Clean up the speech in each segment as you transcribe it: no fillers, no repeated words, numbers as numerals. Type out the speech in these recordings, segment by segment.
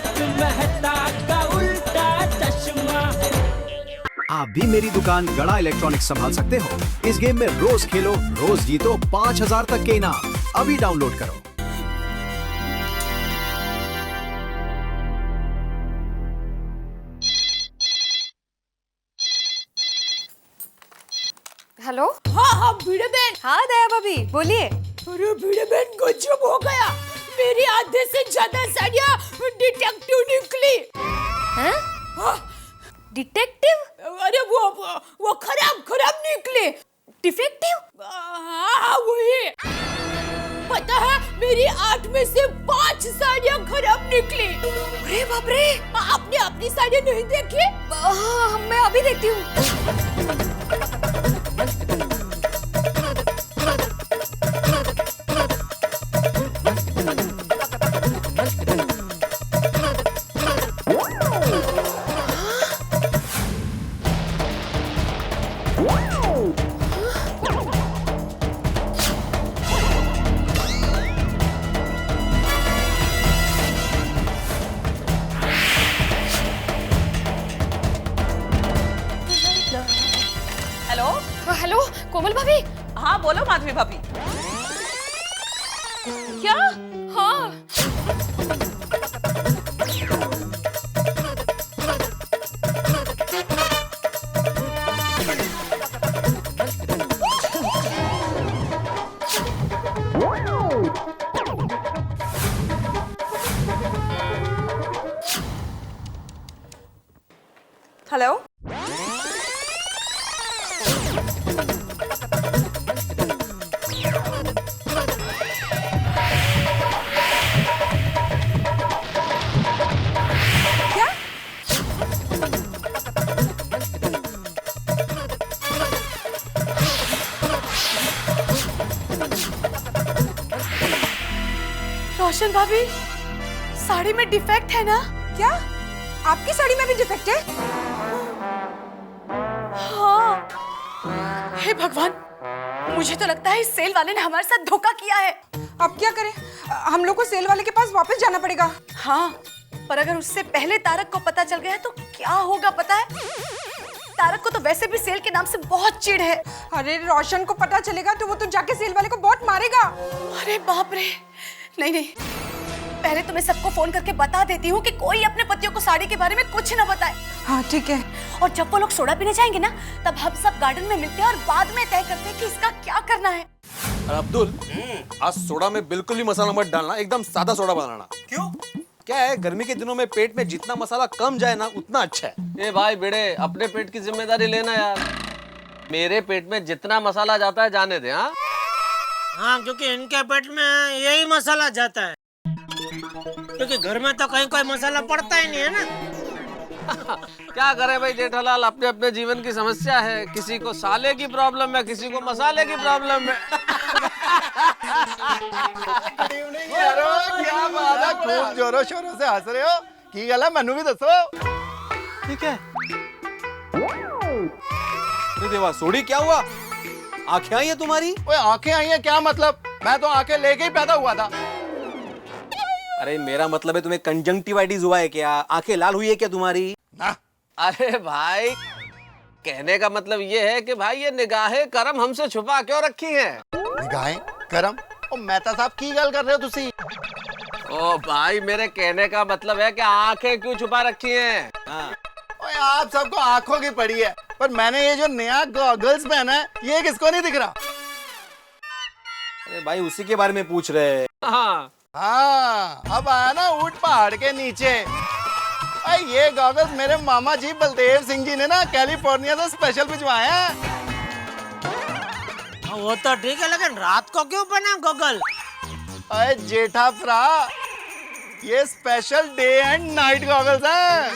तारक मेहता का उल्टा चश्मा। आप भी मेरी दुकान गड़ा इलेक्ट्रॉनिक्स संभाल सकते हो। इस गेम में रोज खेलो, रोज जीतो 5000 तक के इनाम। अभी डाउनलोड करो। हेलो। हाँ भिड़े बहन। हाँ दया भाभी बोलिए। अरे भिड़े बहन गजब हो गया, मेरी आधे से ज्यादा साड़ियाँ डिटेक्टिव निकली। हैं? हाँ? डिटेक्टिव? अरे वो खराब निकले। डिफेक्टिव? हाँ वही। पता है मेरी 8 में से 5 साड़ियाँ खराब निकली। अरे बाप रे। आपने अपनी साड़ियाँ नहीं देखी? हाँ मैं अभी देखती हूँ। हेलो। हेलो कोमल भाभी। हाँ बोलो माधवी भाभी। क्या? हाँ हेलो। रोशन भाभी, साड़ी में डिफेक्ट है ना? क्या आपकी साड़ी में भी डिफेक्ट है? हाँ। हे भगवान, मुझे तो लगता है इस सेल वाले ने हमारे साथ धोखा किया है। अब क्या करें? हम लोग को सेल वाले के पास वापस जाना पड़ेगा। हाँ, पर अगर उससे पहले तारक को पता चल गया तो क्या होगा पता है? तारक को तो वैसे भी सेल के नाम से बहुत चिढ़ है। अरे रोशन को पता चलेगा तो वो तो जाके सेल वाले को बहुत मारेगा। अरे बाप रे। नहीं, पहले तो मैं सबको फोन करके बता देती हूँ कि कोई अपने पतियों को साड़ी के बारे में कुछ ना बताए। हाँ ठीक है। और जब वो लोग सोडा पीने जाएंगे ना, तब हम सब गार्डन में मिलते हैं और बाद में तय करते हैं कि इसका क्या करना है। अब्दुल, आज सोडा में बिल्कुल भी मसाला मत डालना, एकदम सादा सोडा बनाना। क्यों? क्या है, गर्मी के दिनों में पेट में जितना मसाला कम जाए ना उतना अच्छा है। ए भाई बेड़े, अपने पेट की जिम्मेदारी लेना यार। मेरे पेट में जितना मसाला जाता है जाने दे। हाँ हाँ, क्योंकि इनके पेट में यही मसाला जाता है, क्योंकि घर में तो कहीं कोई मसाला पड़ता ही नहीं है ना। क्या करे भाई जेठालाल, अपने अपने जीवन की समस्या है। किसी को साले की प्रॉब्लम है, किसी को मसाले की प्रॉब्लम है। क्या बात है, खूब जोरों शोरों से हंस रहे हो। की गल है, मैनू भी दसो। ठीक है। देवा सोडी क्या हुआ? आंखें आई है तुम्हारी? ओए आंखें आई है क्या मतलब? मैं तो आंखें लेके ही पैदा हुआ था। अरे मेरा मतलब है तुम्हें कंजंक्टिवाइटिस हुआ है क्या? आंखें लाल हुई है क्या तुम्हारी? ना। अरे भाई, कहने का मतलब ये है कि भाई ये निगाहें करम हमसे छुपा क्यों रखी हैं? निगाहें करम? ओ मेहता साहब की गल कर रहे हो तुसी? ओ भाई, मेरे कहने का मतलब है कि आंखें क्यों छुपा रखी हैं? हाँ। ओए आप सबको आंखों की पड़ी है, पर मैंने ये जो नया गॉगल्स पहना है ये किसको नहीं दिख रहा? अरे भाई उसी के बारे में पूछ रहे हैं। हाँ हाँ, अब आया ना ऊंट पहाड़ के नीचे। अरे ये गॉगल्स मेरे मामा जी बलदेव सिंह जी ने ना कैलिफोर्निया से स्पेशल भिजवाए हैं। वो तो ठीक है, लेकिन रात को क्यों पहना गॉगल? अरे जेठा फ्रा, ये special day and night goggles हैं।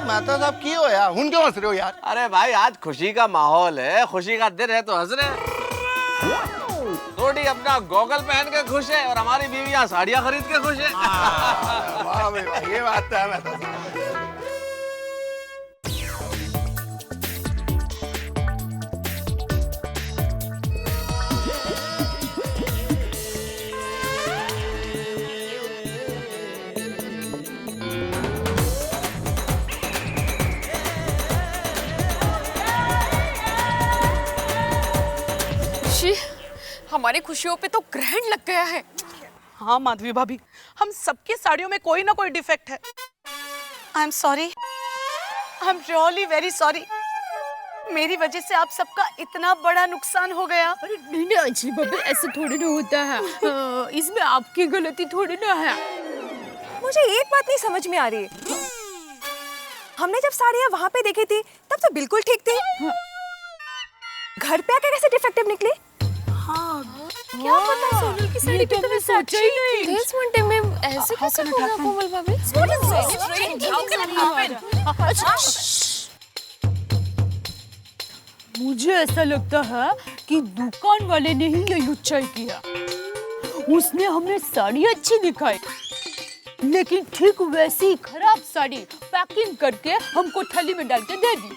मेहता साहब की हो यार, हुन क्यों हंस रहे हो यार? अरे भाई, आज खुशी का माहौल है, खुशी का दिन है तो हंस रहे हैं। थोड़ी अपना गॉगल पहन के खुश है और हमारी बीवियां साड़ियां खरीद के खुश है। वाह भाई वाह, ये बात तो है मेहता साहब। हमारी खुशियों पे तो ग्रहण लग गया है। हाँ माधवी भाभी, हम सबके साड़ियों में कोई ना कोई डिफेक्ट है। I am sorry, I am really very sorry. मेरी वजह से आप सबका इतना बड़ा नुकसान हो गया। अरे नहीं अंजलि भाभी, ऐसे थोड़ी ना होता है। इसमें आपकी गलती थोड़ी ना है। मुझे एक बात नहीं समझ में आ रही। हमने जब साड़ियाँ वहाँ पे देखी थी तब तो बिल्कुल ठीक थी। घर पे आके कैसे डिफेक्टिव निकली? क्या पता सोनल की साड़ी तो मैंने सोचा ही नहीं। This one time में ऐसे कैसे होगा कोमल भाभी? मुझे ऐसा लगता है कि दुकान वाले ने ही ये लुच्चाई किया। उसने हमें साड़ी अच्छी दिखाई, लेकिन ठीक वैसी खराब साड़ी पैकिंग करके हमको थैली में डाल के दे दी।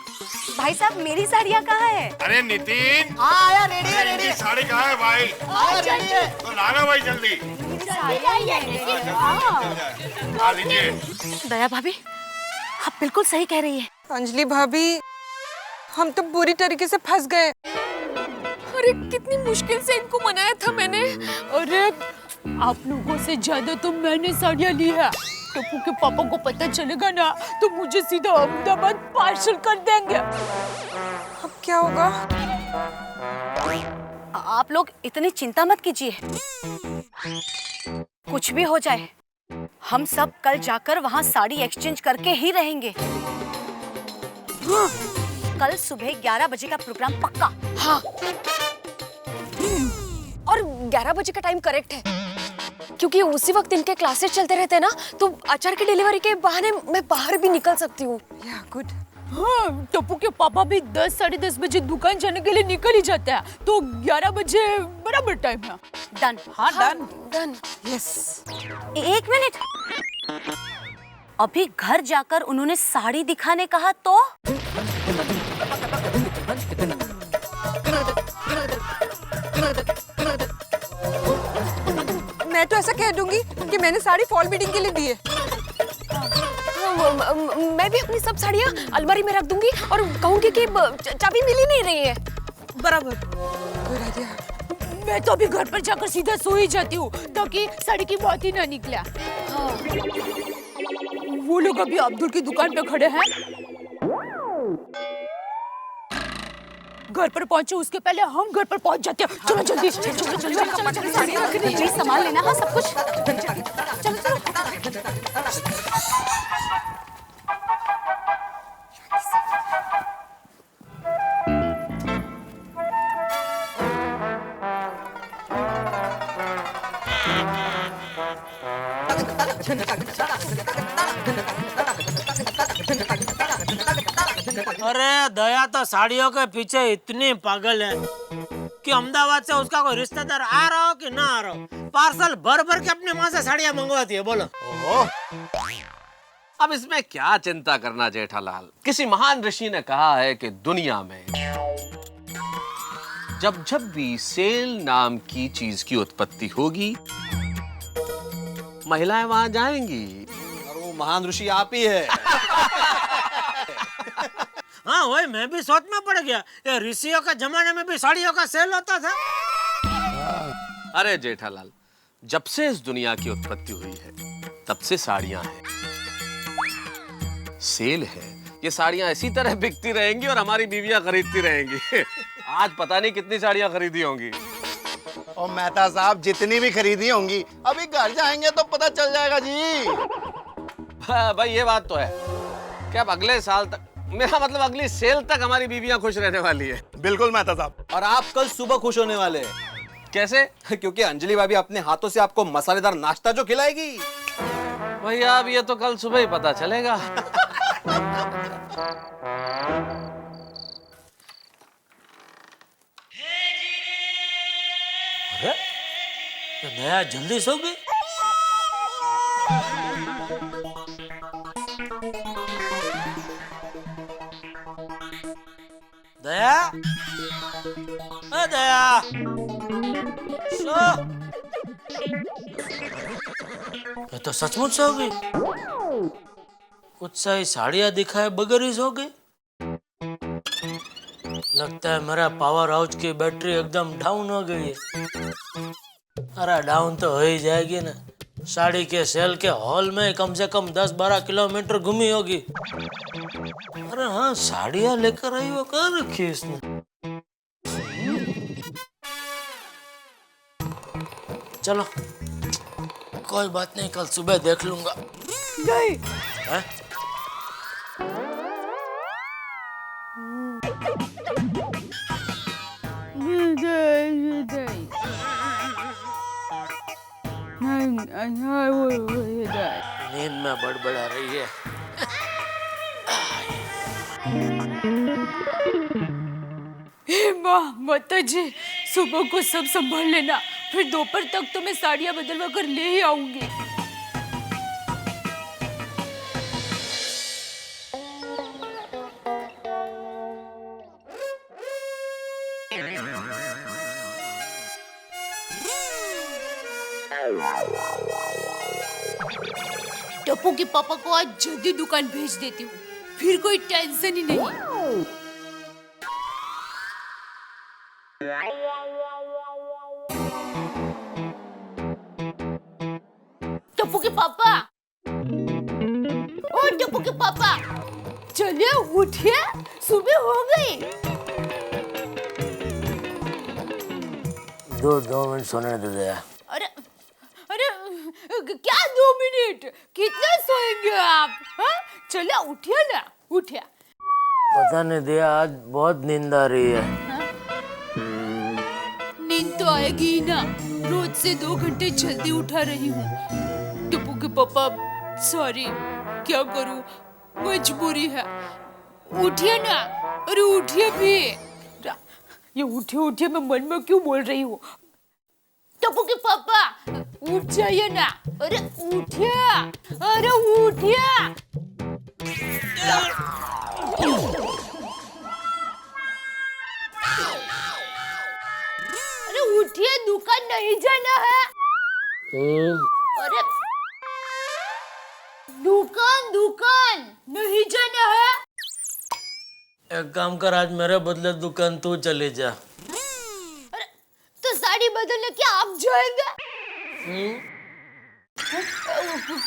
भाई साहब, मेरी साड़ियाँ कहाँ है? अरे नितिन, आया रेडी है, इनकी साड़ी कहाँ है भाई? तो लाना भाई जल्दी। आ लीजिए। दया भाभी, आप बिल्कुल सही कह रही है। अंजलि भाभी, हम तो बुरी तरीके से फंस गए। अरे कितनी मुश्किल से इनको मनाया था मैंने। अरे आप लोगों से ज्यादा तो मैंने साड़ियाँ ली है। टप्पू के पापा को पता चलेगा ना तो मुझे सीधा अहमदाबाद पार्सल कर देंगे। अब क्या होगा? आप लोग इतनी चिंता मत कीजिए। कुछ भी हो जाए, हम सब कल जाकर वहाँ साड़ी एक्सचेंज करके ही रहेंगे। कल सुबह 11 बजे का प्रोग्राम पक्का। हाँ। और 11 बजे का टाइम करेक्ट है, क्योंकि उसी वक्त इनके क्लासेस चलते रहते हैं ना, तो अचार की डिलीवरी के बहाने मैं बाहर भी निकल सकती हूँ। या गुड। हाँ, टप्पू के पापा भी 10 साढ़े 10 बजे दुकान जाने के लिए निकल ही जाते हैं, तो 11 बजे बराबर टाइम है। डन। हाँ, डन डन। यस। एक मिनट, अभी घर जाकर उन्होंने साड़ी दिखाने कहा तो? मैं तो ऐसा कह दूंगी कि मैंने साड़ी फॉल बीडिंग के लिए दी है। मैं भी अपनी सब साड़ियाँ अलमारी में रख दूंगी और कहूंगी कि चाबी मिल ही नहीं रही है। बराबर। Good idea. मैं तो अभी घर पर जाकर सीधा सो ही जाती हूँ ताकि साड़ी की बात ही ना निकले। हाँ। वो लोग अभी अब्दुल की दुकान पे खड़े हैं। घर पर पहुंचे उसके पहले हम घर पर पहुंच जाते हैं। चलो जल्दी साड़ी रखनी, प्लीज संभाल लेना। हाँ, सब कुछ। चलो चलो। अरे दया तो साड़ियों के पीछे इतनी पागल है कि अहमदाबाद से उसका कोई रिश्तेदार आ रहा हो कि ना आ रहा हो, पार्सल भर भर के अपने माँ से साड़ियाँ मंगवाती है। बोलो। अब इसमें क्या चिंता करना जेठालाल। किसी महान ऋषि ने कहा है कि दुनिया में जब जब भी सेल नाम की चीज की उत्पत्ति होगी, महिलाएं वहां जाएंगी। और वो महान ऋषि आप ही है। हाँ वही, मैं भी सोच में पड़ गया, ये ऋषियों के जमाने में भी साड़ियों का सेल होता था। अरे जेठालाल, जब से इस दुनिया की उत्पत्ति हुई है तब से साड़ियां हैं, सेल है। ये साड़ियां इसी तरह बिकती रहेंगी और हमारी बीवियां खरीदती रहेंगी। आज पता नहीं कितनी साड़ियां खरीदी होंगी। और मेहता साहब, जितनी भी खरीदी होंगी अभी घर जाएंगे तो पता चल जाएगा जी। भाई ये बात तो है कि अब अगले साल तक, मेरा मतलब अगली सेल तक हमारी बीवियां खुश रहने वाली है। बिल्कुल मेहता साहब। और आप कल सुबह खुश होने वाले हैं। कैसे? क्योंकि अंजलि भाभी अपने हाथों से आपको मसालेदार नाश्ता जो खिलाएगी। भैया अब ये तो कल सुबह ही पता चलेगा। अरे दया जल्दी सो गई। दया, अ दया, सो। ये तो सचमुच सो गई। कुछ सही साड़ियाँ दिखाए बगैर ही सो गई। लगता है मेरा पावर हाउस की बैटरी एकदम डाउन हो गई है। अरे डाउन तो हो ही जाएगी ना, साड़ी के सेल के हॉल में कम से कम 10-12 किलोमीटर घूमी होगी। अरे हाँ, साड़ियाँ लेकर आई वो कहाँ रखी है इसने? चलो कोई बात नहीं, कल सुबह देख लूंगा। नहीं है? नींद में बड़बड़ा रही है। हे माँ माता जी, सुबह को सब संभाल लेना, फिर दोपहर तक तो मैं साड़ियाँ बदलवा कर ले ही आऊंगी। टप्पू के पापा को आज जल्दी दुकान भेज देती हूँ, फिर कोई टेंशन ही नहीं। टप्पू के पापा, ओ टप्पू के पापा, चलिए उठिए, सुबह हो गई। 2 मिनट सोने दे दे। अरे अरे क्या 2 मिनट, कितना सोएंगे आप? हाँ? चलिए उठिए ना, उठिए। पता नहीं दिया, आज बहुत नींद आ रही है। नींद तो आएगी ही ना, रोज से 2 घंटे जल्दी उठा रही हूँ। टप्पू के पापा सॉरी, क्या करूँ, मजबूरी है। उठिए ना, अरे उठिए भी। ये उठिए उठिए मैं मन में क्यों बोल रही हूँ? टप्पू के पापा उठ जाइए ना, अरे उठिए, अरे उठिए। अरे उठिए, दुकान नहीं जाना है। अरे दुकान नहीं जाना है। एक काम कर, आज मेरे बदले दुकान तू चली जा। अरे तो साड़ी बदलने क्या आप जाएंगे?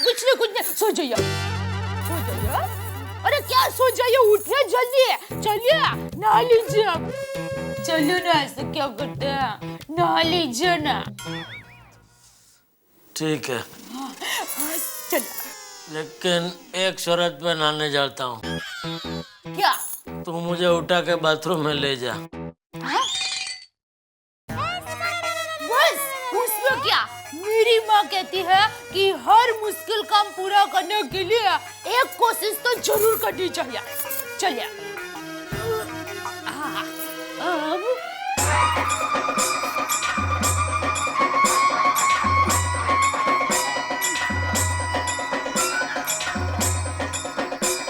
कुछ नहीं, सो जाइए, सो जाइए। अरे क्या सो जाइए, उठिए जल्दी, चलिए नहा लीजिए। चलो ना, ऐसे क्या करते हैं, नहा लीजिए ना। ठीक है, चलो। लेकिन एक शर्त पे नहाने जाता हूँ। क्या? तू मुझे उठा के बाथरूम में ले जा। बस उसमें क्या, मेरी माँ कहती है कि हर मुश्किल काम पूरा करने के लिए एक कोशिश तो जरूर करनी चाहिए। चलिए।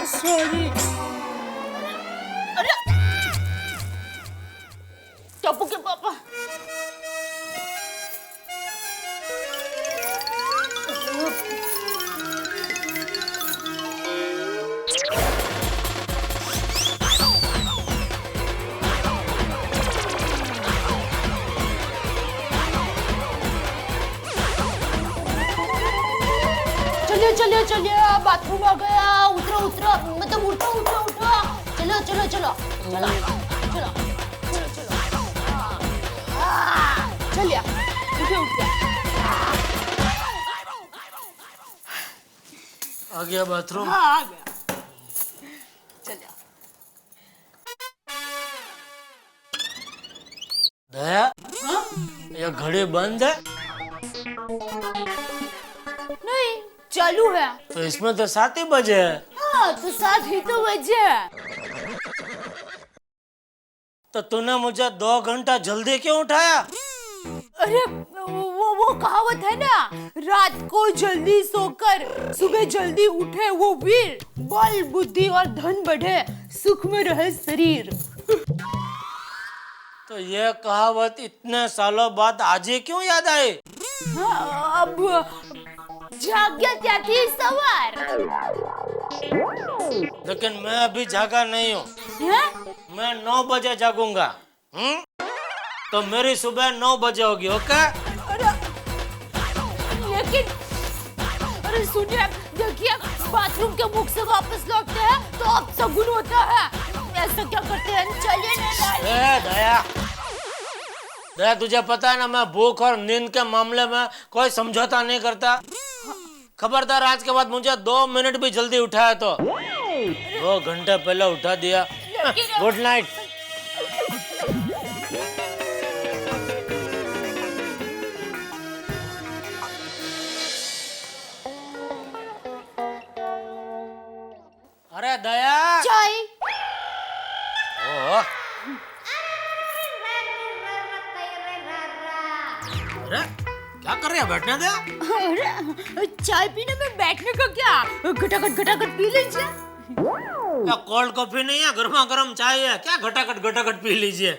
सॉरी। अरे टप्पू के पापा, चलिए, बाथरूम आ गया। उतरो, मतलब उठो। चलो। चलिए, उठिए। आ गया बाथरूम? हाँ, आ गया। चलिए। दया, ये घड़ी बंद है? नहीं, चालू है। तो इसमें तो 7 ही बजे है। हाँ, तो 7 ही तो बजे। तो तूने मुझे 2 घंटा जल्दी क्यों उठाया? अरे वो कहावत है ना, रात को जल्दी सोकर सुबह जल्दी उठे वो वीर, बल बुद्धि और धन बढ़े, सुख में रहे शरीर। तो ये कहावत इतने सालों बाद आज ही क्यों याद आई? हाँ, अब जाग्या क्या थी सवार। लेकिन मैं अभी जागा नहीं हूँ। मैं 9 बजे जागूंगा। तो मेरी सुबह 9 बजे होगी, ओके? लेकिन अरे सुनिए, देखिए बाथरूम के मुख से वापस लौटते हैं तो अब सगुन होता है। ऐसा क्या करते हैं? चलिए ना। दया, दया तुझे पता है ना, मैं भूख और नींद के मामले में कोई समझौता नहीं करता। खबरदार, आज के बाद मुझे 2 मिनट भी जल्दी उठाया तो 2 घंटे पहले उठा दिया। Good night. अरे दया, चाय। ओह, अरे क्या कर रही है? बैठने दे। अरे चाय पीने में बैठने का क्या? घटाघट पी लीजिए। क्या कोल्ड कॉफी नहीं है, गर्मा गर्म चाय है। क्या घटाघट पी लीजिए।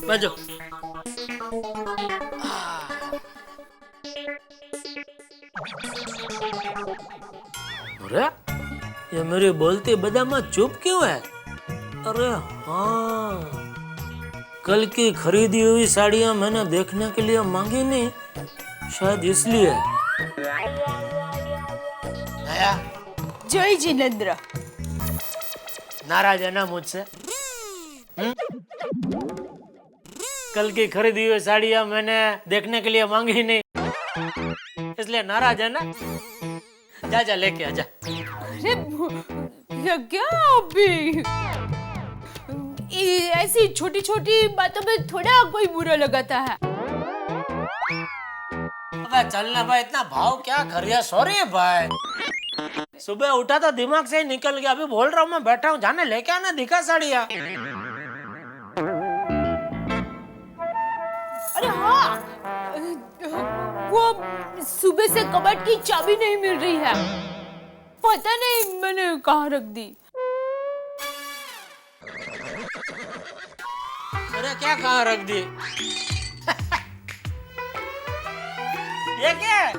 बैठो। अरे ये मेरी बोलती बदाम चुप क्यों है? अरे हाँ, कल की खरीदी हुई साड़ियां मैंने देखने के लिए मांगी नहीं, शायद इसलिए। दया, जय जिनेंद्र। नाराज है ना मुझसे? कल की खरीदी हुई साड़ियां मैंने देखने के लिए मांगी नहीं, इसलिए नाराज है ना? जा लेके आजा। अरे क्या अभी? ऐसी छोटी छोटी बातों में थोड़ा कोई बुरा लगाता है। अबे चलना भाई, इतना भाव क्या कर रही है? सॉरी भाई, सुबह उठा तो दिमाग से ही निकल गया। अभी बोल रहा हूँ, मैं बैठा हूँ, जाने लेके आना, दिखा साड़ियाँ। अरे हाँ, वो सुबह से कबर्ड की चाबी नहीं मिल रही है, पता नहीं मैंने कहाँ रख दी। अरे क्या कहाँ रख दी? ये क्या है?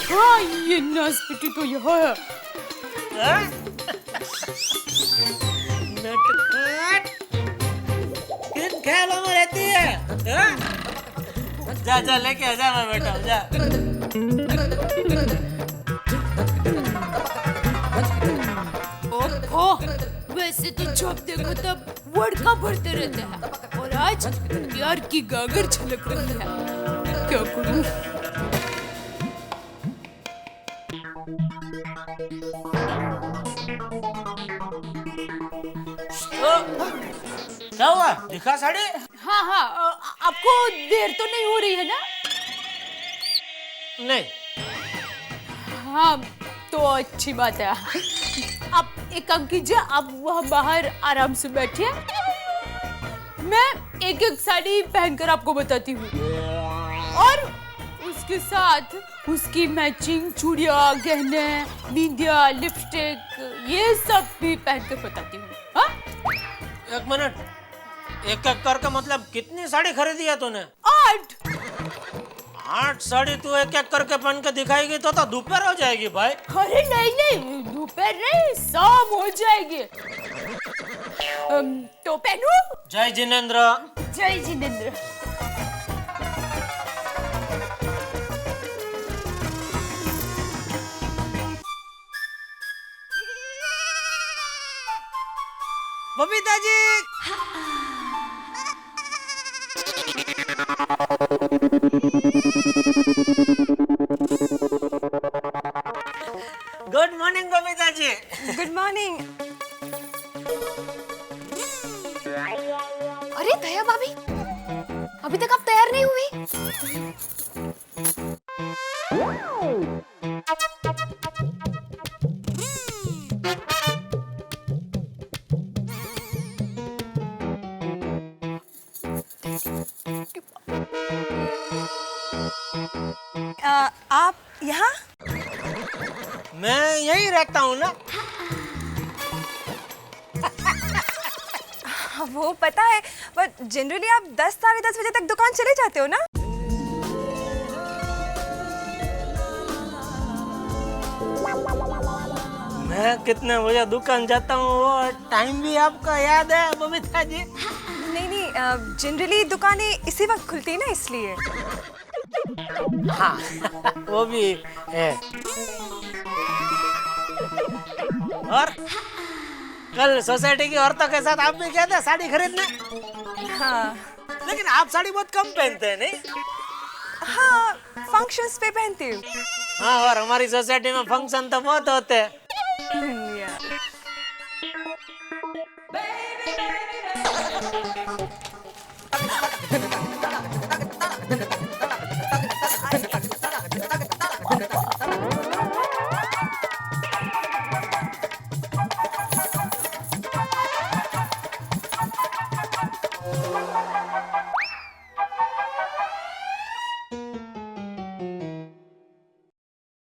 हाँ, ये नासपीटी तो यहाँ है। नटखट, किन ख्यालों में रहती है? जा लेके आजा, मैं बैठा हूँ, जा। वैसे तो जब देखो तब वड़का भरते रहते हैं, और आज प्यार की गागर छलक रही है। क्या करूं? क्या हुआ? दिखा साड़ी? हाँ, आपको देर तो नहीं हो रही है ना? नहीं। हाँ, तो अच्छी बात है। आप एक काम कीजिए, आप वहाँ बाहर आराम से बैठिए, मैं एक एक साड़ी पहनकर आपको बताती हूँ, और उसके साथ उसकी मैचिंग चूड़ियाँ, गहने, बिंदिया, लिपस्टिक, ये सब भी पहनकर बताती हूँ। हाँ? एक मिनट, एक करके मतलब कितनी साड़ी खरीदी है तूने? 8 साड़ी तू एक करके पहन के दिखाएगी तो दोपहर हो जाएगी भाई। अरे नहीं, दोपहर नहीं, शाम हो जाएगी। तो पहनूं? जय जिनेंद्र। जय जिनेंद्र। Babita ji, good morning Babita ji. Good morning. अरे दया भाभी, अभी तक आप तैयार नहीं हुई? आप यहाँ? मैं यही रहता हूँ ना। वो पता है, बट जनरली आप 10 साढ़े 10 बजे तक दुकान चले जाते हो ना? मैं कितने बजे दुकान जाता हूँ वो टाइम भी आपका याद है बबीता जी? नहीं, जनरली दुकानें इसी वक्त खुलती है ना, इसलिए। हाँ वो भी है। और कल सोसाइटी की औरतों के साथ आप भी गए थे साड़ी खरीदने? हाँ। लेकिन आप साड़ी बहुत कम पहनते हैं नहीं? हाँ, फंक्शंस पे पहनती हूँ। हाँ, और हमारी सोसाइटी में फंक्शन तो बहुत होते हैं।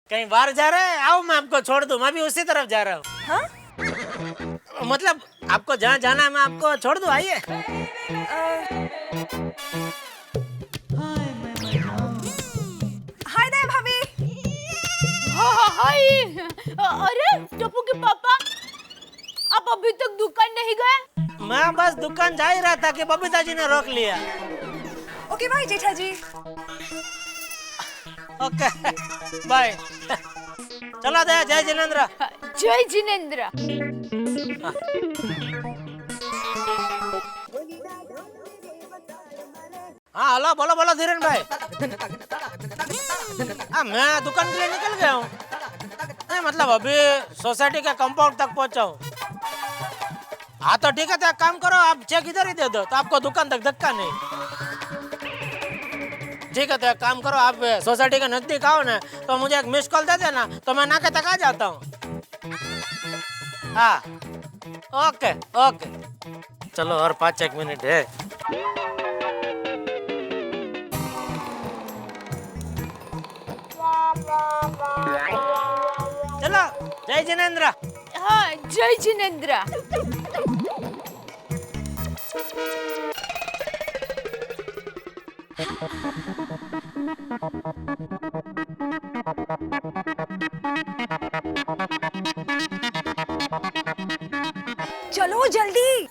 कहीं बाहर जा रहे हैं? आओ मैं आपको छोड़ दूं, मैं भी उसी तरफ जा रहा हूँ। हाँ? मतलब आपको जहाँ जाना है मैं आपको छोड़ दूं, आइए। हाय दया भाभी। हाय। अरे टप्पू के पापा, आप अभी तक दुकान नहीं गए? मैं बस दुकान जा ही रहा था कि बबीता जी ने रोक लिया। Okay bye Jetha ji. Okay bye. चलो दया, जय जिनेंद्र। जय जिनेंद्र। हाँ हेलो, बोलो बोलो धीरेन भाई। हाँ मैं दुकान के लिए निकल गया हूँ। नहीं मतलब अभी सोसाइटी के कंपाउंड तक पहुँचा हूँ। हाँ तो ठीक है, तो एक काम करो, आप चेक इधर ही दे दो तो आपको दुकान तक धक्का नहीं। ठीक है, तो एक काम करो, आप सोसाइटी के नजदीक आओ ना तो मुझे एक मिस कॉल दे देना तो मैं नाके तक आ जाता हूँ। हाँ ओके ओके, चलो और 5-1 मिनट है। चलो जय जिनेंद्र। हाँ जय जिनेंद्र। चलो जल्दी।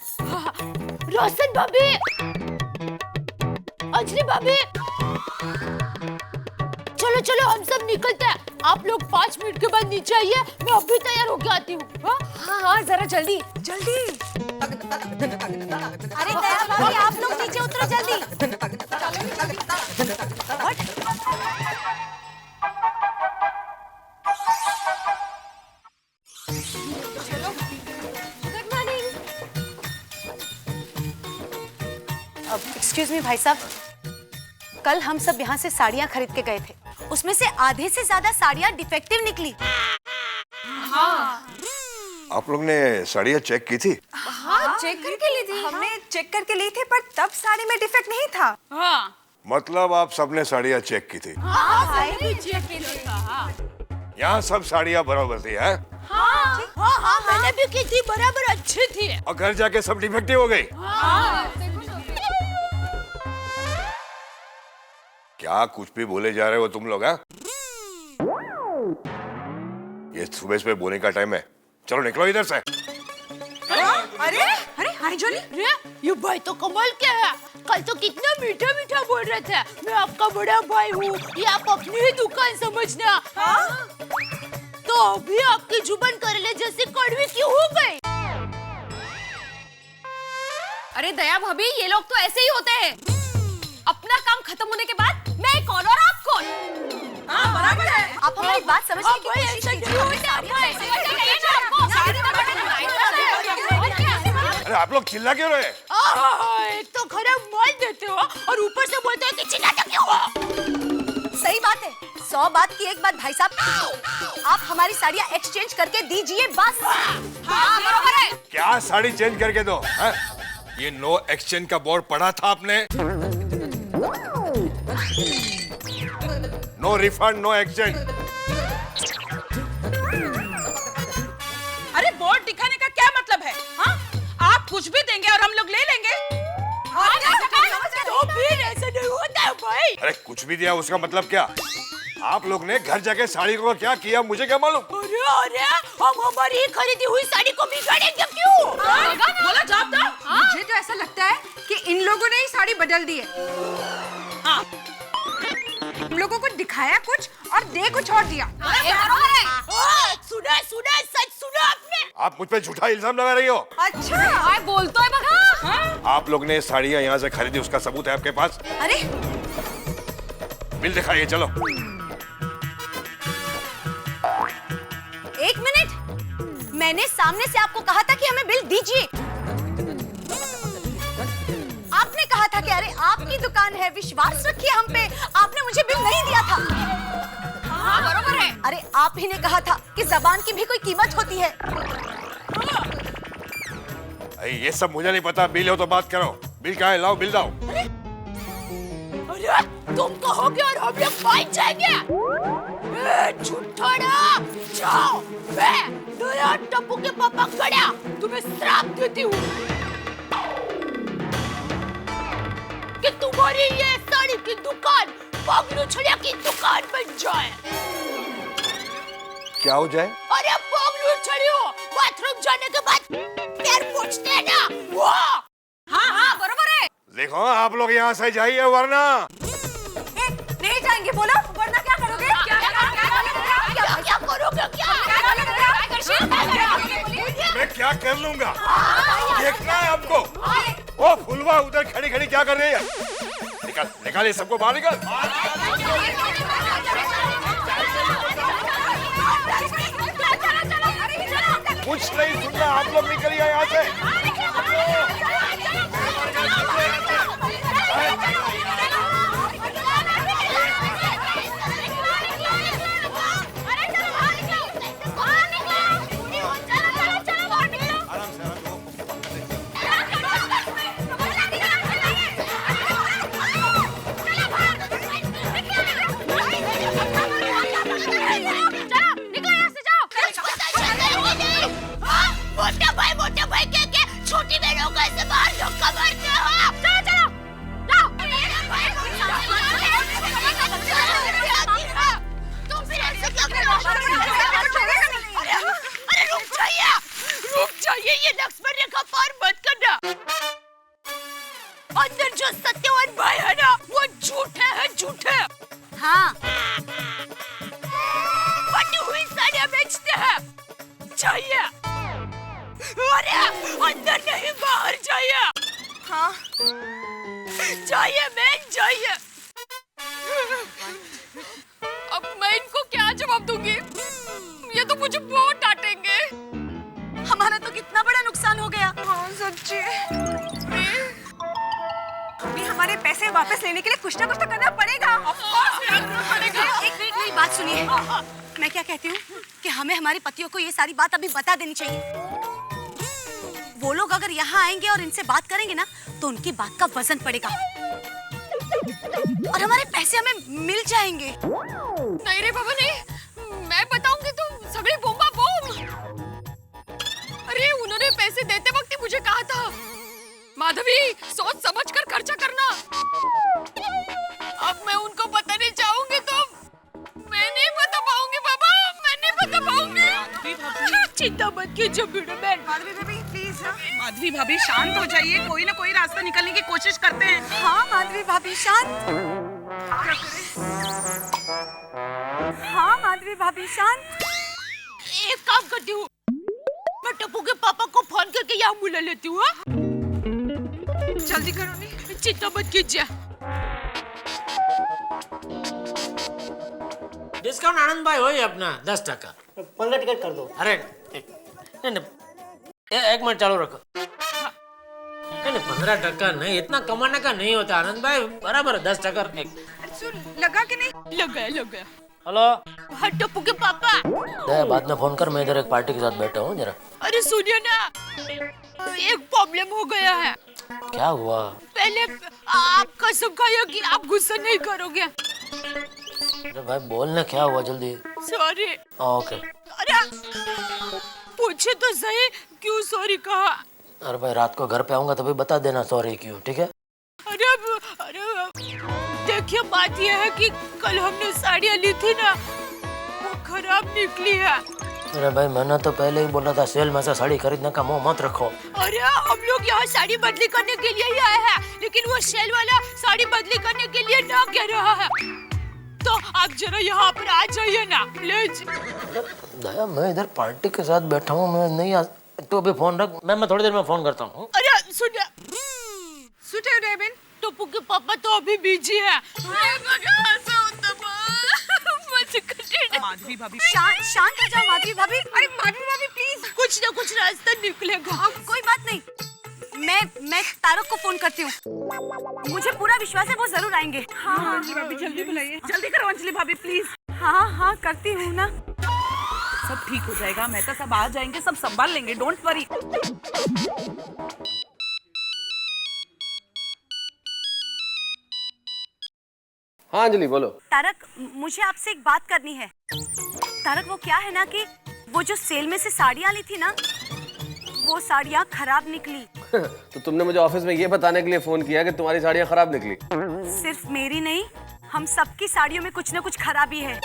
रोशन भाभी, अंजलि भाभी, चलो चलो हम सब निकलते हैं। आप लोग 5 मिनट के बाद नीचे आइए, मैं अभी तैयार होके आती हूँ। हाँ हाँ जरा जल्दी जल्दी। अरे दया भाभी, आप लोग नीचे उतरो जल्दी। एक्सक्यूज मी भाई साहब, कल हम सब यहाँ से साड़ियाँ खरीद के गए थे, उसमें से आधे से ज्यादा साड़ियाँ डिफेक्टिव निकली। हाँ। आप लोग ने साड़ियाँ चेक की थी? हाँ चेक करके ली थी। हमने चेक करके ली थी, पर तब साड़ी में डिफेक्ट नहीं था। हाँ। मतलब आप सबने साड़ियाँ चेक की थी? हाँ चेक की थी। यहाँ सब साड़ियाँ बराबर थी है? हाँ मैंने भी की थी, बराबर अच्छी थी। और घर जाके सब डिफेक्टिव हो गई? क्या कुछ भी बोले जा रहे हो तुम लोग? हैं? ये सुबह बोलने का टाइम है, चलो निकलो इधर से। अरे अरे हाय जोली, ये भाई तो कमाल क्या है, कल तो कितना मीठा मीठा बोल रहे थे, मैं आपका बड़ा भाई हूँ, ये आप अपनी ही दुकान समझना। तो अभी आपकी जुबान करेले जैसी कड़वी क्यों हो गई? अरे दया भाभी, ये लोग तो ऐसे ही होते हैं। अपना काम खत्म होने के बाद मैं कौन और आप कौन? हाँ बराबर है। आप हमारी बात समझने की कोशिश कीजिए। अरे आप लोग चिल्ला क्यों रहे? एक तो खराब माल देते हो और ऊपर से बोलते हो कि चिल्लाते क्यों हो? सही बात है, 100 बात की एक बात भाई साहब, आप हमारी साड़ियाँ एक्सचेंज करके दीजिए बस। हाँ बराबर है। क्या साड़ी चेंज करके दो? है? ये नो एक्सचेंज का बोर्ड पढ़ा था आपने? No refund no exchange. अरे बोर्ड दिखाने का क्या मतलब है? हाँ? आप कुछ भी देंगे और हम लोग ले लेंगे? तो फिर ऐसा नहीं होता है भाई। अरे कुछ भी दिया उसका मतलब क्या? आप लोग ने घर जाके साड़ी को क्या किया मुझे क्या मालूम? अरे हम हमारी खरीदी हुई साड़ी को बिगाड़ेंगे क्यों? बोला जवाब दो। मुझे तो ऐसा लगता है कि इन लोगों ने ही साड़ी बदल दी है। हम लोगों को दिखाया कुछ और दे कुछ और दिया। सुना सच सुना आपने? आप मुझ पे झूठा इल्जाम लगा रही हो। अच्छा बोल तो है बगा। आप लोग ने साड़ियाँ यहाँ से खरीदी, उसका सबूत है आपके पास? अरे बिल दिखाइए, चलो। एक मिनट, मैंने सामने से आपको कहा था कि हमें बिल दीजिए। आपने कहा था कि अरे आपकी दुकान है, विश्वास रखिए हम पे। आपने मुझे बिल नहीं दिया था। हाँ बरोबर है। अरे आप ही ने कहा था कि जबान की भी कोई कीमत होती है। ये सब मुझे नहीं पता, बिल हो तो बात करो। बिल कहाँ है? लाओ बिल लाओ। अरे तुम कहोगे और हम लोग मान जाएंगे? झूठा जाओ। मैं नया टप्पू के पापा खड़ा तुम्हें श्राप देती हूँ कि तुम्हारी ये साड़ी की दुकान पगलू छड़िया की दुकान बन जाए। क्या हो जाए? अरे पगलू छड़ियो, बाथरूम जाने के बाद पैर पोंछते हैं ना वो। हाँ बरोबर है। देखो आप लोग यहाँ से जाइए वरना। नहीं जाएंगे, बोलो वरना क्या करोगे? क्या करोगे? मैं क्या कर लूंगा? देखना है आपको। ओ फुलवा उधर खड़ी खड़ी क्या कर रही है? निकाल निकाल, ये सबको बाहर निकाल। कुछ नहीं सुनना, आप लोग निकलिए यहाँ से। मोटे भाई के छोटी बहनों को ऐसे बाहर धक्का मारते हो। चलो लाओ। तुम फिर ऐसे क्या कर रहे हो? अरे रुक जाइए, ये लक्ष्मण रेखा पार मत करना। अंदर जो सत्यवान भाई है ना, वो झूठे। हाँ फटी हुई साड़ियाँ बेचते हैं। जाइए। अरे अंदर नहीं, बाहर जाइए। हाँ जाइए मैन, जाइए। अब मैं इनको क्या जवाब दूंगी? ये तो मुझे बहुत डांटेंगे। हमारा तो कितना बड़ा नुकसान हो गया। हाँ सच्ची। अभी हमारे पैसे वापस लेने के लिए कुछ ना कुछ तो करना पड़ेगा। एक मिनट मेरी बात सुनिए। मैं क्या कहती हूँ कि हमें हमारे पतियों को ये सारी बात अभी बता देनी चाहिए। वो लोग अगर यहाँ आएंगे और इनसे बात करेंगे ना, तो उनकी बात का वजन पड़ेगा और हमारे पैसे हमें मिल जाएंगे। नहीं रे बाबा नहीं, मैं बताऊंगी तो सभी बोम्बा बोम। अरे उन्होंने पैसे देते वक्त ही मुझे कहा था, माधवी सोच समझ कर खर्चा करना। अब मैं उनको बताने जाऊंगी तो मैं नहीं बता पाऊंगी बाबा, मैं नहीं बता पाऊंगी। चिंता मत कीजिए मैडम। माधवी भाभी प्लीज। माधवी भाभी शांत हो जाइए, कोई ना कोई रास्ता निकालने की कोशिश करते हैं। हाँ माधवी भाभी शांत। हाँ माधवी भाभी शांत। एक काम करती हूँ, मैं टप्पू के पापा को फोन करके यहाँ बुला लेती हूँ। जल्दी करो नहीं। चिंता मत कीजिए। डिस्काउंट आनंद भाई होई अपना 10%। 15 टिकट कर दो। अरे नहीं, एक मिनट चालू रखो। नहीं 15% नहीं, इतना कमाने का नहीं होता आनंद भाई, बराबर 10%। लगा कि नहीं? लग गया। हेलो हाँ टप्पू के पापा। बाद में फोन कर, मैं इधर एक पार्टी के साथ बैठा हूँ जरा। अरे सुनिए ना, एक प्रॉब्लम हो गया है। क्या हुआ? पहले आप कसम खाइए कि आप गुस्सा नहीं करोगे। अरे भाई बोलना, क्या हुआ जल्दी? सॉरी। ओके। अरे पूछे तो सही, क्यों सॉरी कहा? अरे भाई रात को घर पे आऊंगा तभी बता देना सॉरी क्यों, ठीक है? अरे देखिए, बात यह है कि कल हमने साड़ियाँ ली थी ना, वो खराब निकली है। अरे भाई, मैंने तो पहले ही बोला था सेल में से साड़ी खरीदने का मुंह मत रखो। अरे हम लोग यहाँ साड़ी बदली करने के लिए ही आए हैं, लेकिन वो सेल वाला साड़ी बदली करने के लिए ना कह रहा है। तो आप जरा यहाँ पर आ जाइए ना प्लीज। दया, मैं इधर पार्टी के साथ बैठा हूँ, मैं नहीं आ। तो अभी फोन रख, मैं थोड़ी देर में फोन करता हूँ। अरे सुनिए रेबिन, टप्पू के पापा तो अभी बिजी है। माधवी भाभी, शांत हो जाओ माधवी भाभी। अरे माधवी भाभी प्लीज, कुछ ना कुछ रास्ता निकलेगा। कोई बात नहीं, मैं तारक को फोन करती हूँ। मुझे पूरा विश्वास है वो जरूर आएंगे। हाँ अंजलि भाभी जल्दी बुलाइए, जल्दी करो अंजलि भाभी प्लीज। हाँ करती हूँ ना। सब ठीक हो जाएगा, मैं तो सब आ जाएंगे, सब संभाल लेंगे, डोंट वरी। हाँ अंजलि बोलो। तारक, मुझे आपसे एक बात करनी है। तारक, वो क्या है ना कि वो जो सेल में से साड़ियाँ ली थी ना, वो साड़ियाँ खराब निकली। तो तुमने मुझे ऑफिस में ये बताने के लिए फोन किया कि तुम्हारी साड़ियाँ खराब निकली? सिर्फ मेरी नहीं, हम सबकी साड़ियों में कुछ न कुछ खराबी है।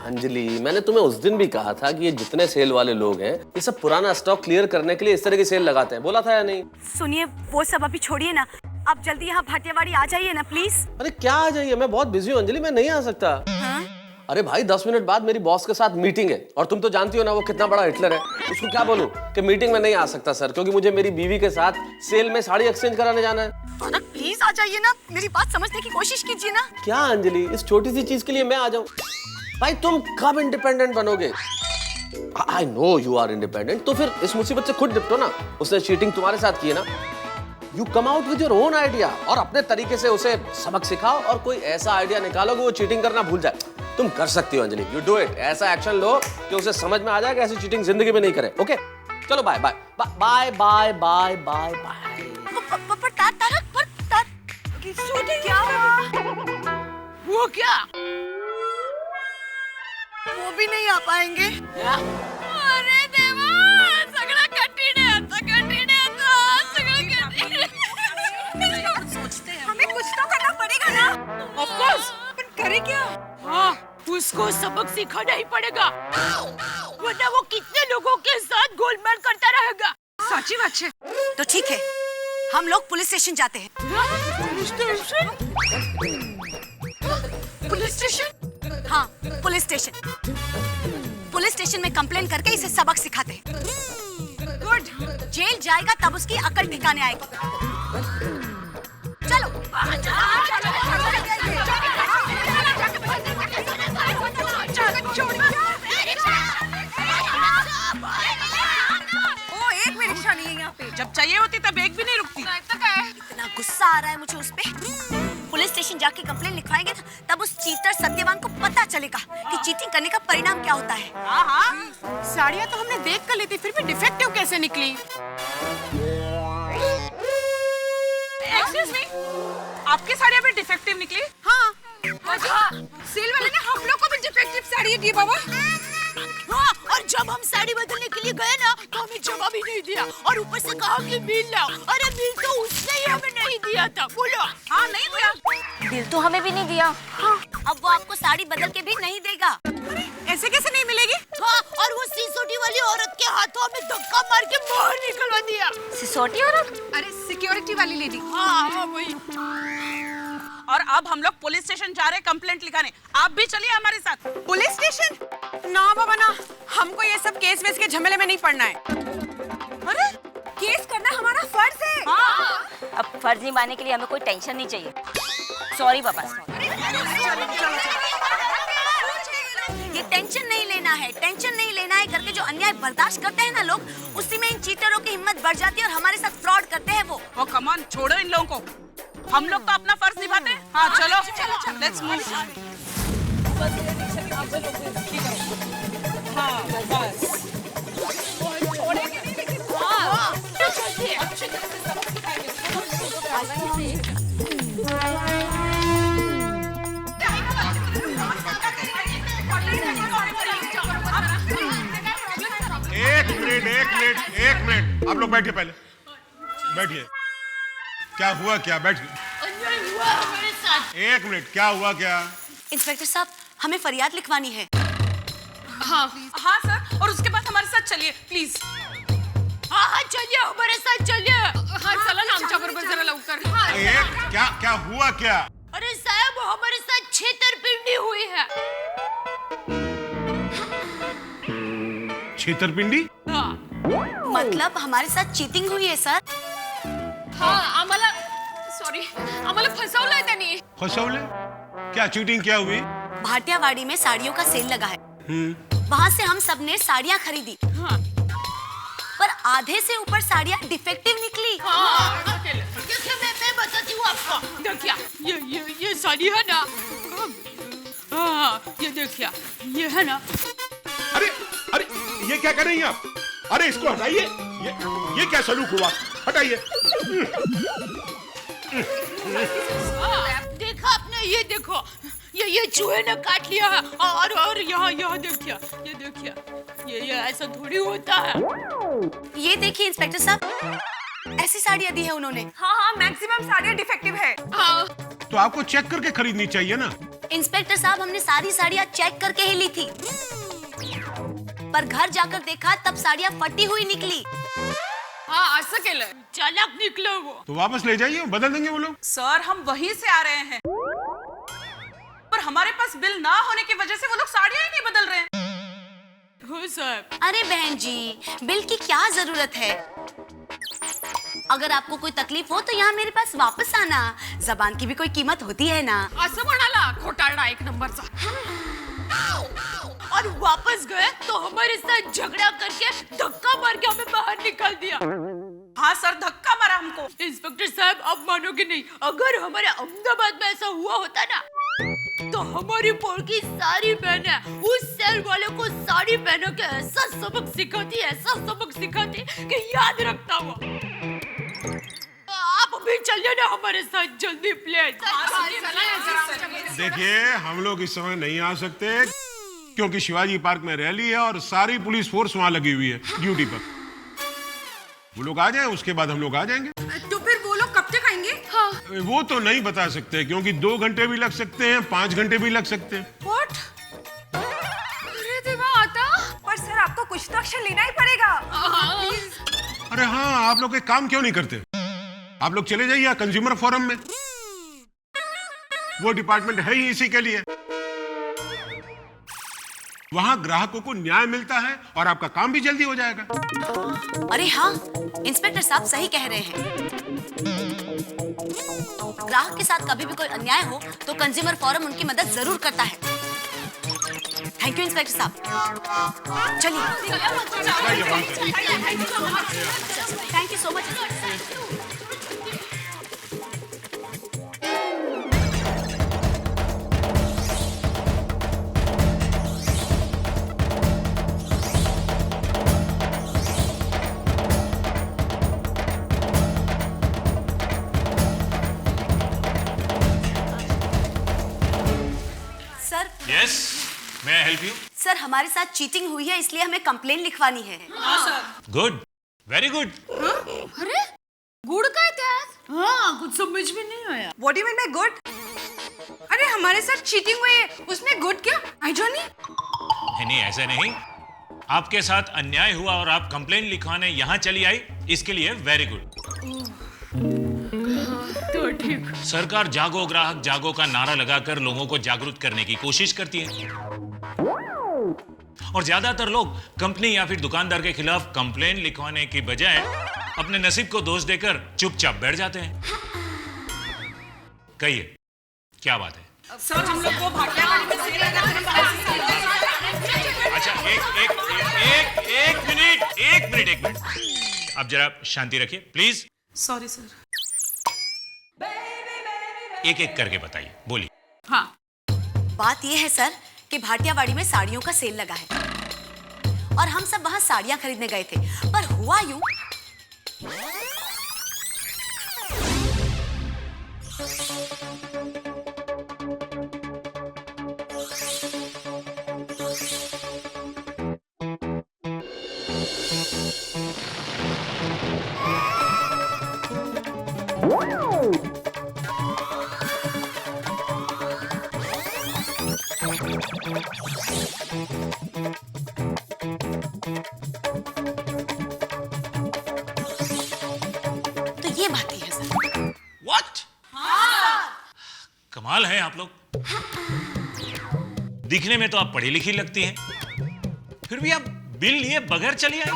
अंजलि, मैंने तुम्हें उस दिन भी कहा था कि ये जितने सेल वाले लोग हैं, ये सब पुराना स्टॉक क्लियर करने के लिए इस तरह की सेल लगाते हैं। बोला था या नहीं? सुनिए, वो सब अभी छोड़िए ना, आप जल्दी यहाँ भाटियावाड़ी आ जाइए ना प्लीज। अरे क्या आ जाइए, मैं बहुत बिजी हूँ अंजलि, मैं नहीं आ सकता। अरे भाई 10 मिनट बाद मेरी बॉस के साथ मीटिंग है, और तुम तो जानती हो ना वो कितना बड़ा हिटलर है। उसको क्या बोलूं कि मीटिंग में नहीं आ सकता सर, क्योंकि मुझे मेरी बीवी के साथ सेल में साड़ी एक्सचेंज कराने जाना है। तारक प्लीज आ जाइए ना, मेरी बात समझने की कोशिश कीजिए ना। क्या अंजलि, इस छोटी सी चीज के लिए मैं आ जाऊं? भाई तुम कब इंडिपेंडेंट बनोगे? I know you are independent, तो फिर इस मुसीबत से खुद निपटो ना। उसने चीटिंग तुम्हारे साथ की है ना, you come out with your own idea और अपने तरीके से उसे सबक सिखाओ, और कोई ऐसा आइडिया निकालो कि वो चीटिंग करना भूल जाए। तुम कर सकती हो अंजलि, यू डू इट। ऐसा एक्शन लो कि उसे समझ में आ जाए कि ऐसी चीटिंग जिंदगी में नहीं करे। ओके चलो bye bye bye bye bye bye bye. वो क्या? वो भी नहीं आ पाएंगे। अरे देवा, सगळं कठीण आहे, आता कठीण आहे, आता सगळं कठीण आहे। सोचते हैं हमें कुछ तो करना पड़ेगा ना। ऑफ कोर्स, पर करें क्या? हाँ, उसको सबक सिखाना ही पड़ेगा, वरना वो कितने लोगों के साथ गोलमाल करता रहेगा। सच्ची बात है। तो ठीक है, हम लोग पुलिस स्टेशन जाते हैं। Police station? हाँ, पुलिस स्टेशन। पुलिस स्टेशन में कंप्लेन करके इसे सबक सिखाते हैं। गुड, जेल जाएगा तब उसकी अकल ठिकाने आएगी। चलो ओ, एक भी रिक्शा नहीं है यहाँ पे। जब चाहिए होती तब एक भी नहीं रुकती। इतना गुस्सा आ रहा है मुझे उस पे। पुलिस स्टेशन जाके कंप्लेन लिखवाएंगे ना, तब उस चीटर सत्यवान को पता चलेगा कि चीटिंग करने का परिणाम क्या होता है। हाँ, साड़ियाँ तो हमने देख कर ली थी, फिर भी डिफेक्टिव कैसे निकली? एक्सक्यूज मी, आपकी साड़ियाँ भी डिफेक्टिव निकली? हाँ, सेल वाले ने हम लोग को भी डिफेक्टिव साड़ी दी बाबा। हाँ, और जब हम साड़ी बदलने के लिए गए ना, तो हमें जवाब ही नहीं दिया, और ऊपर से कहा कि बिल लाओ। अरे बिल तो उसने ही हमें नहीं दिया था। बोलो। हाँ, नहीं दिया। बिल तो हमें भी नहीं दिया। हाँ, अब वो आपको साड़ी बदल के भी नहीं देगा। ऐसे कैसे नहीं मिलेगी? हाँ, और वो सिसोटी वाली औरत के हाथों में धक्का मार के बाहर निकलवा दिया। सिसोटी औरत? अरे सिक्योरिटी वाली लेडी। हाँ, वही। और अब हम लोग पुलिस स्टेशन जा रहे हैं कंप्लेंट लिखाने। आप भी चलिए हमारे साथ। Police station? ना बाबा ना, हमको ये सब केस वेस के झमेले में नहीं पड़ना है। अरे, केस करना हमारा फर्ज है। हाँ। अब फर्ज निभाने के लिए हमें कोई टेंशन नहीं चाहिए। सॉरी पापा। ये टेंशन नहीं लेना है, टेंशन नहीं लेना है करके जो अन्याय बर्दाश्त करते हैं ना लोग, उसी में इन चीटरों की हिम्मत बढ़ जाती है और हमारे साथ फ्रॉड करते हैं वो। ओ कम ऑन, छोड़ो इन लोगों को, हम लोग तो अपना फर्ज निभाते हैं। हाँ चलो, लेट्स मूव। हाँ बस। एक मिनट आप लोग बैठिए, पहले बैठिए। क्या हुआ क्या? बैठ। अन्याय हुआ हमारे साथ। एक मिनट, क्या हुआ क्या? इंस्पेक्टर साहब, हमें फरियाद लिखवानी है। हाँ हाँ सर, और उसके बाद हमारे साथ चलिए प्लीज। हाँ हाँ चलिए, हमारे साथ चलिए। हाँ चला ना आमच्या बरोबर जरा लवकर। एक क्या हुआ क्या? अरे साहब, हमारे साथ छेतरपिंडी हुई है। छेतरपिंडी? हाँ। मतलब हमारे साथ चीटिंग हुई है सर। हाँ आम्हाला फसवलंय त्यांनी। फसवले? क्या चीटिंग क्या हुई? भाटियावाड़ी में साड़ियों का सेल लगा है। वहाँ से हम सब ने साड़ियाँ खरीदी। हाँ। पर आधे से ऊपर साड़ियाँ डिफेक्टिव निकली। देखिए, मैं बताती हूँ आपको। देखिए, ये साड़ी है ना। हाँ, ये देखिए, ये है ना। अरे अरे, ये क्या कर रही हैं आप? अरे इसको हटाइए। ये क्या सलूक हुआ? हटाइए। देखा आपने? ये देखो, ये चूहे ने काट लिया है। और यहाँ देखिए, ये देखिए, ये ऐसा थोड़ी होता है। ये देखिए इंस्पेक्टर साहब, ऐसी साड़ियाँ दी है उन्होंने। हाँ, मैक्सिमम साड़ियाँ डिफेक्टिव है। हाँ। तो आपको चेक करके खरीदनी चाहिए ना। इंस्पेक्टर साहब, हमने सारी साड़ियाँ चेक करके ही ली थी, पर घर जाकर देखा तब साड़ियाँ फटी हुई निकली। हाँ असं केलं। चालाक निकला वो। तो वापस ले जाइए, बदल देंगे वो लोग। सर हम वहीं से आ रहे हैं, पर हमारे पास बिल ना होने की वजह से वो लोग साड़ियाँ ही नहीं बदल रहे हैं। हो साहब। अरे बहन जी, बिल की क्या जरूरत है? अगर आपको कोई तकलीफ हो तो यहाँ मेरे पास वापस आना। जबान की भी कोई कीमत होती है ना। असं म्हणाला खोटारडा एक नंबरचा। और वापस गए तो हमारे साथ झगड़ा करके धक्का मार के हमें बाहर निकाल दिया। हाँ सर, धक्का मारा हमको। इंस्पेक्टर साहब, आप मानोगे नहीं, अगर हमारे अहमदाबाद में ऐसा हुआ होता ना, तो हमारी पोल की सारी बहनें उस सेल वाले को साड़ी पहन के ऐसा सबक सिखाती कि याद रखता वो। आप अभी चलिए ना हमारे साथ जल्दी प्लीज। देखिए, हम लोग इस समय नहीं आ सकते क्योंकि शिवाजी पार्क में रैली है और सारी पुलिस फोर्स वहाँ लगी हुई है ड्यूटी पर। वो लोग आ जाएं, उसके बाद हम लोग आ जाएंगे। तो फिर वो लोग कब तक आएंगे? हाँ। वो तो नहीं बता सकते क्योंकि 2 घंटे भी लग सकते हैं, 5 घंटे भी लग सकते हैं। What? अरे देवा, आता? पर सर, आपको कुछ तो एक्शन लेना ही पड़ेगा। अरे हाँ, आप लोग एक काम क्यों नहीं करते? आप लोग चले जाइए कंज्यूमर फोरम में, वो डिपार्टमेंट है ही इसी के लिए। वहां ग्राहकों को न्याय मिलता है और आपका काम भी जल्दी हो जाएगा। अरे हाँ, इंस्पेक्टर साहब सही कह रहे हैं। ग्राहक के साथ कभी भी कोई अन्याय हो तो कंज्यूमर फोरम उनकी मदद जरूर करता है। थैंक यू इंस्पेक्टर साहब। चलिए। Thank you so much. Yes, मैं हेल्प यू? सर, हमारे साथ चीटिंग हुई है, इसलिए हमें कंप्लेन लिखवानी है। हाँ सर। Good, very good. अरे गुड़ काय त्यात? हाँ, कुछ समझ में नहीं आया। What do you mean by good? अरे हमारे साथ चीटिंग हुई है, उसमें गुड क्या? आई जॉनी? नहीं, ऐसा नहीं। आपके साथ अन्याय हुआ और आप कंप्लेन लिखवाने यहाँ चली आई, इसके लिए वेरी गुड। तो ठीक। सरकार जागो ग्राहक जागो का नारा लगाकर लोगों को जागरूक करने की कोशिश करती है और ज्यादातर लोग कंपनी या फिर दुकानदार के खिलाफ कंप्लेन लिखवाने की बजाय अपने नसीब को दोष देकर चुपचाप बैठ जाते हैं। कहिए, क्या बात है? सर, हम लोग को भाटियावाड़ी में सेल लगा है। अच्छा, एक मिनट। अब जरा शांति रखिए प्लीज। Sorry sir. एक एक करके बताइए, बोलिए। हाँ, बात यह है सर कि भाटियावाड़ी में साड़ियों का सेल लगा है और हम सब वहां साड़ियां खरीदने गए थे, पर हुआ यूं। तो ये बात ही है सर। व्हाट? कमाल है आप लोग। दिखने में तो आप पढ़ी लिखी लगती हैं, फिर भी आप बिल लिए बगैर चली आई।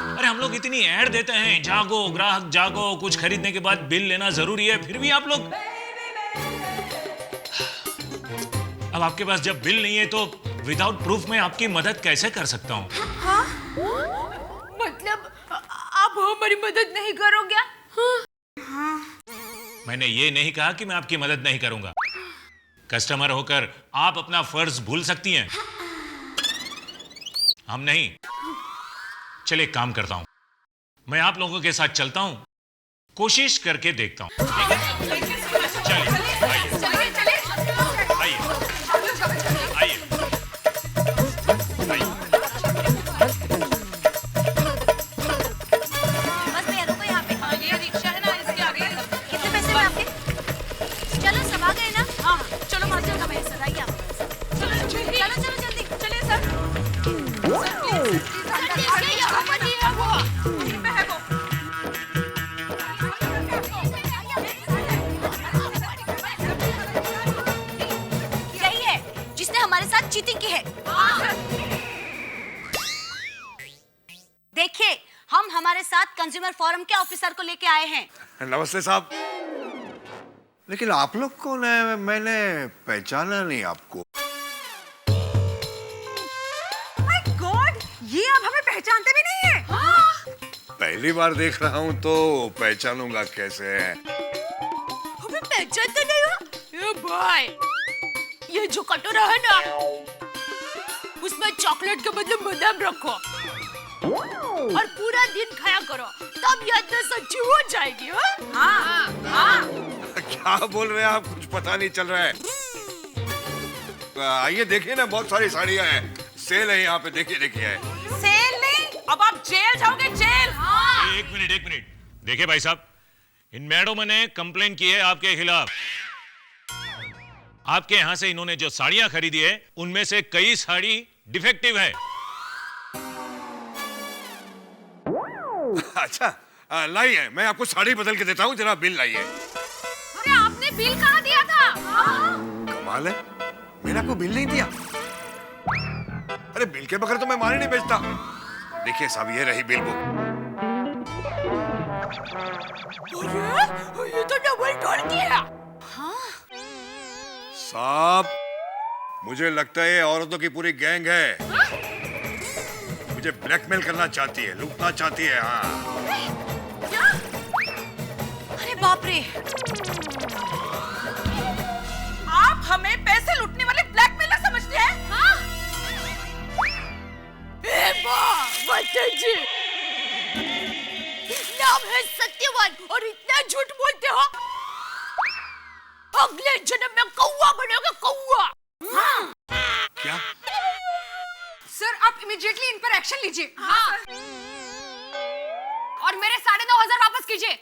अरे हम लोग इतनी ऐड देते हैं, जागो ग्राहक जागो, कुछ खरीदने के बाद बिल लेना जरूरी है, फिर भी आप लोग। अब आपके पास जब बिल नहीं है तो विदाउट प्रूफ मैं आपकी मदद कैसे कर सकता हूँ? मतलब आप हमारी मदद नहीं करोगे? मैंने ये नहीं कहा कि मैं आपकी मदद नहीं करूंगा। कस्टमर होकर आप अपना फर्ज भूल सकती हैं, हम नहीं। चलिए एक काम करता हूं, मैं आप लोगों के साथ चलता हूं, कोशिश करके देखता हूं। ठीक है? चलिए आइए आइए आइए आइए। बस भैया रुको यहाँ पे। हाँ, ये रिक्शा है ना, इसके आगे। कितने पैसे में आपके? चलो सब आ गए ना? हाँ चलो मार चलो भैया सर आइए आप। चलो जल्दी चलो चलो जल्दी। चलिए सर। यहीं पे है वो। यही है जिसने हमारे साथ चीटिंग की है। देखिए हम हमारे साथ कंज्यूमर फोरम के ऑफिसर को लेके आए हैं। नमस्ते साहब। लेकिन आप लोग कौन है? मैंने पहचाना नहीं आपको। माय गॉड, ये आप हमें पहचानते भी नहीं है। पहली बार देख रहा हूँ तो पहचानूंगा कैसे? हमें पहचानते नहीं हो? ए भाई, ये जो कटोरा है ना, उसमें चॉकलेट के बदले बादाम रखो और पूरा दिन खाया करो, तब याददाश्त अच्छी हो जाएगी। हाँ। क्या बोल रहे हैं आप? कुछ पता नहीं चल रहा है। आइए देखिए ना, बहुत सारी साड़ियाँ हैं, सेल है यहाँ पे। देखिए देखिए। सेल नहीं, अब आप जेल जाओगे, जेल। एक मिनट देखिए भाई साहब, इन मैडमों ने कंप्लेन की है आपके खिलाफ। आपके यहां से इन्होंने जो साड़ियां खरीदी है उनमें से कई साड़ी डिफेक्टिव है। अच्छा लाइए, मैं आपको साड़ी बदल के देता हूँ, जरा बिल लाइए। अरे आपने बिल कहाँ दिया था? कमाल है, मैंने आपको बिल नहीं दिया। अरे बिल के बगैर तो मैं माल ही नहीं बेचता। देखिए साहब, ये रही बिल बुक। अरे ये तो डबल टोल की है। साहब मुझे लगता है ये औरतों की पूरी गैंग है। मुझे ब्लैकमेल करना चाहती है, लूटना चाहती है। हाँ। क्या? अरे बाप रे, आप हमें पैसे लूटने वाले ब्लैकमेलर समझते हैं? हाँ? जी, नाम है सत्यवान और इतना झूठ बोलते हो, अगले जन्म में कौवा बनोगे, कौवा। हाँ। क्या? सर आप इमीडिएटली इन पर एक्शन लीजिए। हाँ। और मेरे 9,500 वापस कीजिए।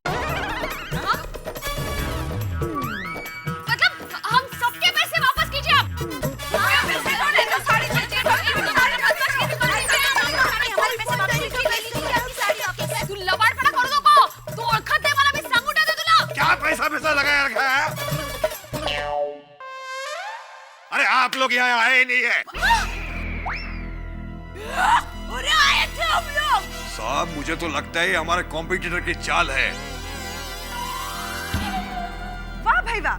हाँ? मतलब हम सबके पैसे वापस कीजिए आप। तू लबाड़ पड़ा कर दो को, तू ओळखत नाही मला, मी सांगून देते तुला। क्या पैसा लगाया रखा है? अरे आप लोग यहाँ आए ही नहीं है। अरे आए थे हम लोग। साहब मुझे तो लगता है ये हमारे कॉम्पिटिटर की चाल है। वाह भाई वाह,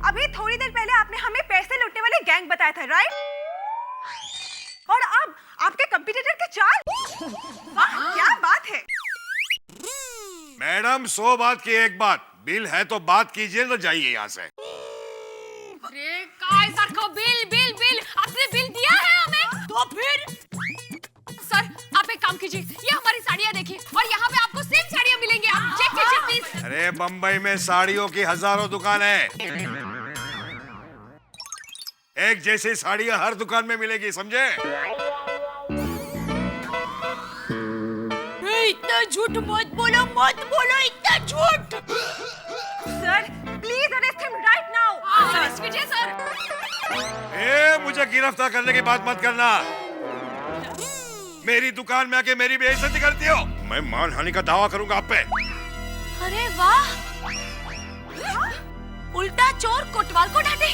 अभी थोड़ी देर पहले आपने हमें पैसे लूटने वाले गैंग बताया था, राइट? और अब आपके कंपटीटर की चाल। वाह क्या बात है। मैडम 100 बात की एक बात, बिल है तो बात कीजिए, तो जाइए यहाँ से। अरे काय सारखं बिल बिल बिल, आपने बिल दिया है हमें? तो फिर सर आप एक काम कीजिए, ये हमारी साड़ियाँ देखिए और यहाँ पे आपको सेम साड़ियाँ मिलेंगी, आप चेक कीजिए प्लीज। अरे बंबई में साड़ियों की हजारों दुकान है, एक जैसी साड़ियाँ हर दुकान में मिलेगी, समझे? इतना झूठ मत बोलो, इतना झूठ। कीजिए सर। ए, मुझे गिरफ्तार करने की बात मत करना। मेरी दुकान में आके मेरी बेइज्जती करती हो। मैं मानहानि का दावा करूंगा आप पे। अरे वाह, उल्टा चोर कोतवाल को डांटे।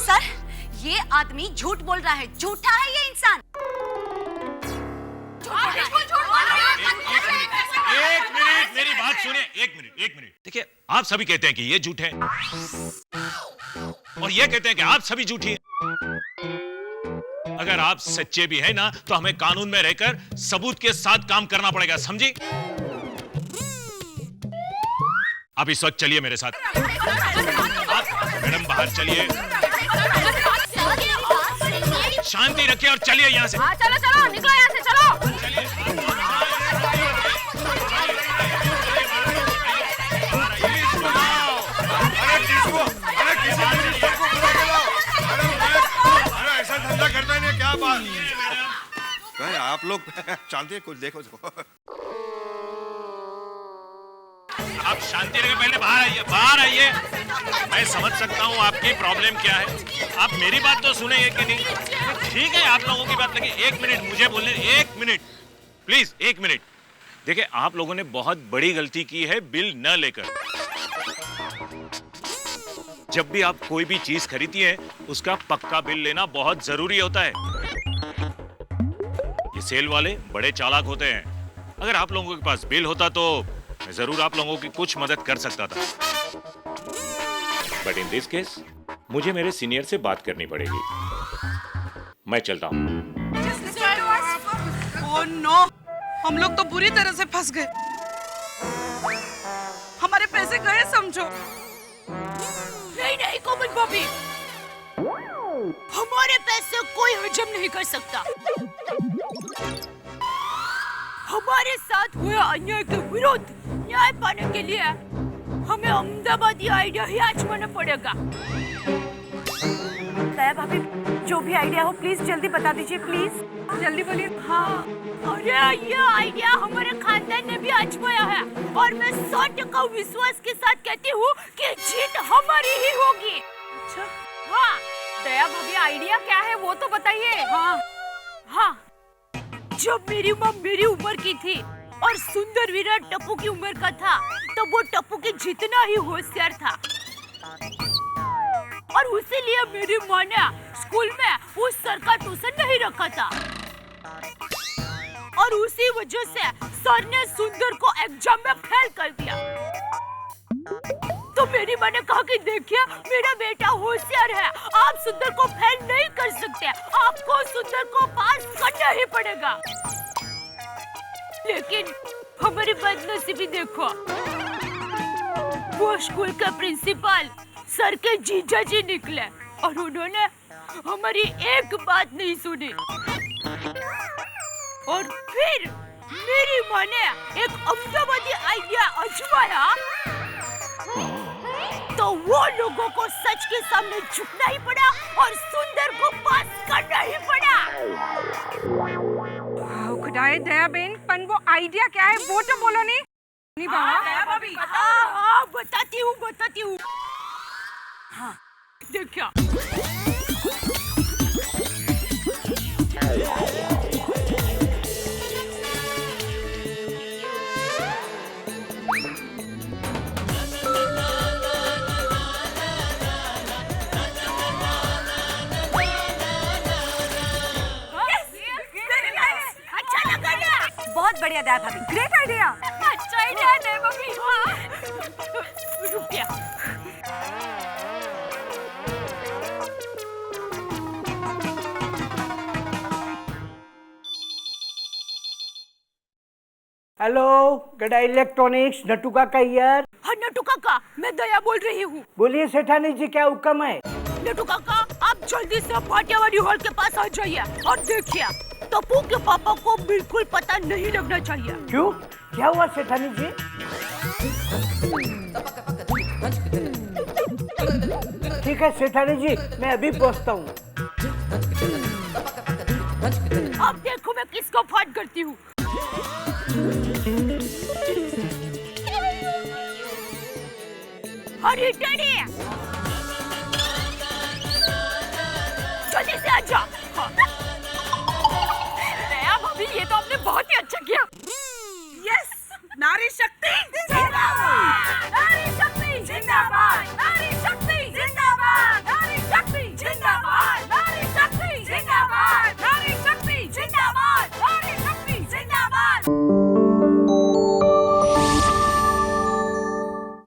सर, ये आदमी झूठ बोल रहा है, झूठा है ये इंसान। एक मिनट मेरी बात सुनिए। एक मिनट देखिए, आप सभी कहते हैं कि ये झूठ है और ये कहते हैं कि आप सभी झूठी हैं। अगर आप सच्चे भी हैं ना, तो हमें कानून में रहकर सबूत के साथ काम करना पड़ेगा, समझी? आप इस वक्त चलिए मेरे साथ। आप मैडम बाहर चलिए, शांति रखिए और चलिए यहाँ से। चलो चलो, निकलो यहाँ से, चलो। ऐसा धंधा करता है क्या बात? आप लोग जानते हैं कुछ, देखो। आप शांति रखिए, पहले बाहर आइए। मैं समझ सकता हूँ आपकी प्रॉब्लम क्या है। आप मेरी बात तो सुनेंगे कि नहीं? ठीक है, आप लोगों की बात लगी। एक मिनट मुझे बोलने, एक मिनट प्लीज, एक मिनट। देखिए, आप लोगों ने बहुत बड़ी गलती की है बिल न लेकर। जब भी आप कोई भी चीज खरीदती है, उसका पक्का बिल लेना बहुत जरूरी होता है। ये सेल वाले बड़े चालाक होते हैं। अगर आप लोगों के पास बिल होता तो मैं जरूर आप लोगों की कुछ मदद कर सकता था, बट इन दिस केस मुझे मेरे सीनियर से बात करनी पड़ेगी। मैं चलता हूँ। ओह नो, हम लोग तो बुरी तरह से फंस गए। हमारे पैसे गए समझो। नहीं कोमल भाभी, हमारे पैसे कोई हजम नहीं कर सकता। हमारे साथ हुए अन्याय के विरुद्ध न्याय पाने के लिए हमें अहमदाबादी आइडिया ही आजमाना पड़ेगा। दया भाभी, जो भी आइडिया हो प्लीज जल्दी बता दीजिए, प्लीज जल्दी बोलिए। हाँ, अरे ये आइडिया हमारे खानदान ने भी आजमाया है और मैं 100% विश्वास के साथ कहती हूँ कि जीत हमारी ही होगी। अच्छा, हाँ, दया भाभी, आइडिया क्या है वो तो बताइए। हाँ, जब मेरी माँ मेरी उम्र की थी और सुंदर विराट टप्पू की उम्र का था, तो वो टप्पू के जितना ही होशियार था और उसीलिए मेरी माँ ने स्कूल में उस सर का ट्यूशन नहीं रखा था और उसी वजह से सर ने सुंदर को एग्जाम में फेल कर दिया। तो मेरी माँ ने कहा कि देखिए, मेरा बेटा होशियार है, आप सुंदर को फेल नहीं कर सकते, आपको सुंदर को पास करना ही पड़ेगा। लेकिन हमारी बदनसीबी देखो, वो स्कूल का प्रिंसिपल सर के जीजा जी निकले और उन्होंने हमारी एक बात नहीं सुनी और फिर मेरी माँ ने एक अहमदाबादी आइडिया आजमाया, तो वो लोगों को सच के सामने झुकना ही पड़ा और सुंदर को पास करना ही पड़ा। खुदाए दया बेन, पर वो आइडिया क्या है वो तो बोलो नहीं। बताती हूँ। हाँ, देखिए, बहुत बढ़िया दया भाभी, ग्रेट आइडिया। अच्छा आइडिया है दया भाभी। रुकिए, हेलो, गड़ा इलेक्ट्रॉनिक्स, नटू काका यार। हाँ, नटू काका, मैं दया बोल रही हूँ। बोलिए सेठानी जी, क्या हुक्म है? नटू काका, आप जल्दी से भाटियावाड़ी हॉल के पास आ जाइए और देखिए, टप्पू के पापा को बिल्कुल पता नहीं लगना चाहिए। क्यों, क्या हुआ सेठानी जी? ठीक है सेठानी जी, मैं अभी पहुँचता हूँ। अब देखो मैं किसको फाट करती हूँ। अरे डैडी, नारी शक्ति